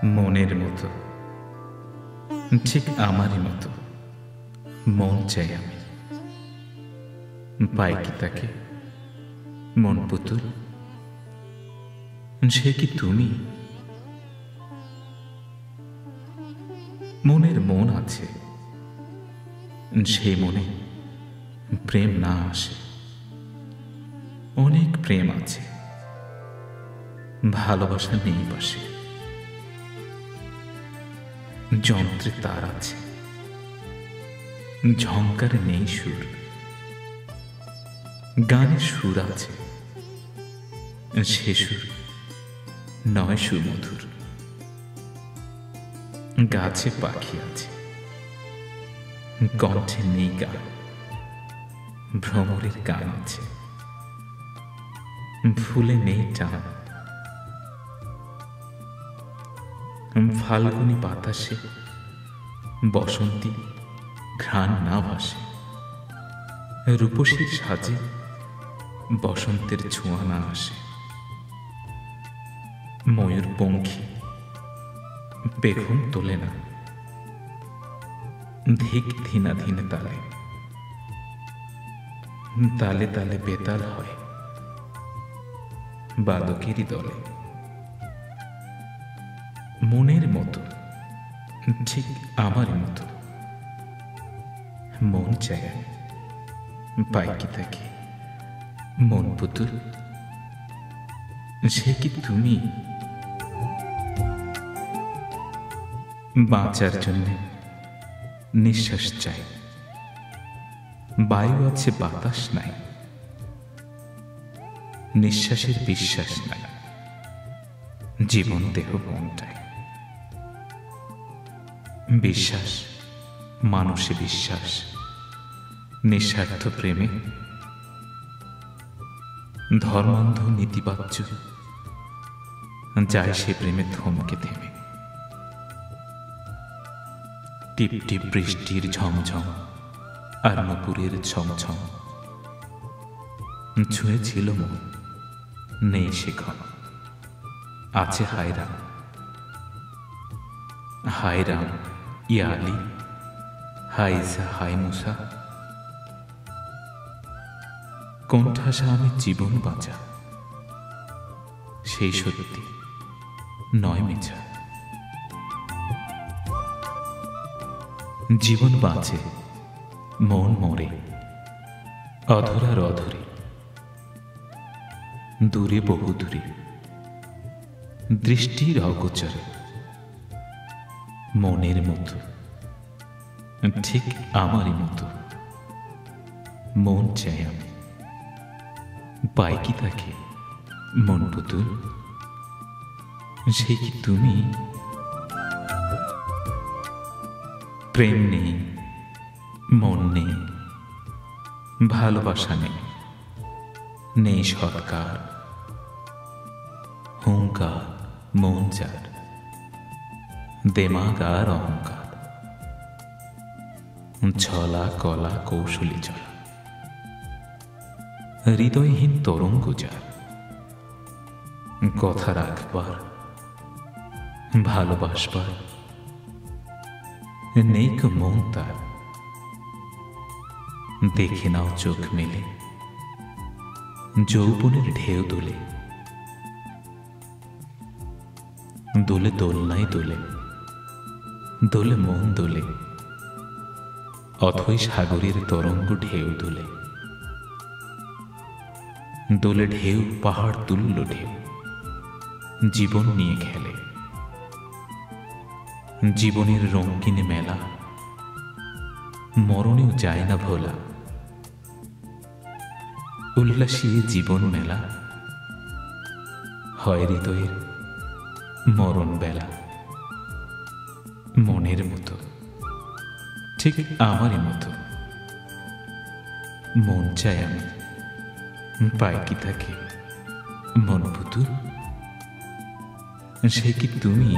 মনের মতো, ঠিক আমারই মতো মন চাই আমি। পাই কি তাকে মন পুতুল? সে কি তুমি? মনের মন আছে, সে মনে প্রেম না আসে। অনেক প্রেম আছে, ভালোবাসা নেই পাশে। যন্ত্রে তার আছে, ঝংকারে নেই সুর। গানের সুর আছে, সে সুর নয় সুমধুর। গাছে পাখি আছে, কণ্ঠে নেই গান। ভ্রমরের গান আছে, ফুলে নেই টান। ফাল্গুনি বাতাসে বসন্তী ঘ্রাণ না ভাসে। রূপসীর সাজে বসন্তের ছোঁয়া না আসে। ময়ূর পঙ্খী পেখম তোলে না, ধিক ধিনা ধিনে তালে। তালে তালে বেতাল হয় বালকেরই দলে। মনের মতো, ঠিক আমার মতো মন চাই আমি। পাই কি তাকে মন পুতুল? সে কি তুমি? বাঁচার জন্য নিঃশ্বাস চাই, বায়ু আছে বাতাস নাই। নিঃশ্বাসের বিশ্বাস নাই, জীবন দেহ মনটাই। বিশ্বাস মানুষে বিশ্বাস, নিঃস্বার্থ প্রেমে। ধর্মান্ধ নীতিবাচ্য যায় সে প্রেমে থমকে থেমে। টিপ টিপ বৃষ্টির ঝমঝম আর নুপুরের ছমছম ছুঁয়েছিল মন, নেই সে ক্ষণ। আছে হায়রাম, হায়রাম ইয়া আলী, হাই ঈসা হাই মুসা। কোণঠাসা আমি জীবন বাঁচা, সেই সত্যি নয় মিছা। জীবন বাঁচে, মন মরে অধরার অধরে। দূরে বহু দূরে দৃষ্টির অগোচরে। মনের মতো, ঠিক আমারই মতো মন চাই আমি। পাই কি তাকে মন পুতুল? সে কি তুমি? প্রেম নেই, মন নেই, ভালোবাসা নেই। নেই সৎকার, হুঙ্কার মন যার, দেমাগ আর অহংকার। ছলা কলা কৌশলী চলা, হৃদয়হীন তরঙ্গ যার। কথা রাখবার, ভালোবাসবার নেই কো মন তার। দেখে নাও চোখ মেলে, যৌবনের ঢেউ দোলে। দোলে দোলনায় দোলে, দোলে মন দোলে। অথই সাগরের তরঙ্গ ঢেউ দোলে। দোলে ঢেউ পাহাড় তুল্য ঢেউ, জীবন নিয়ে খেলে। জীবনের রঙিন মেলা, মরণেও যায় না ভোলা। উল্লাসী জীবন মেলা, হয় হৃদয়ের মরণ বেলা। মনের মতো, ঠিক আমারই মতো মন চাই আমি। পাই কি তাকে মন পুতুল? সে কি তুমি?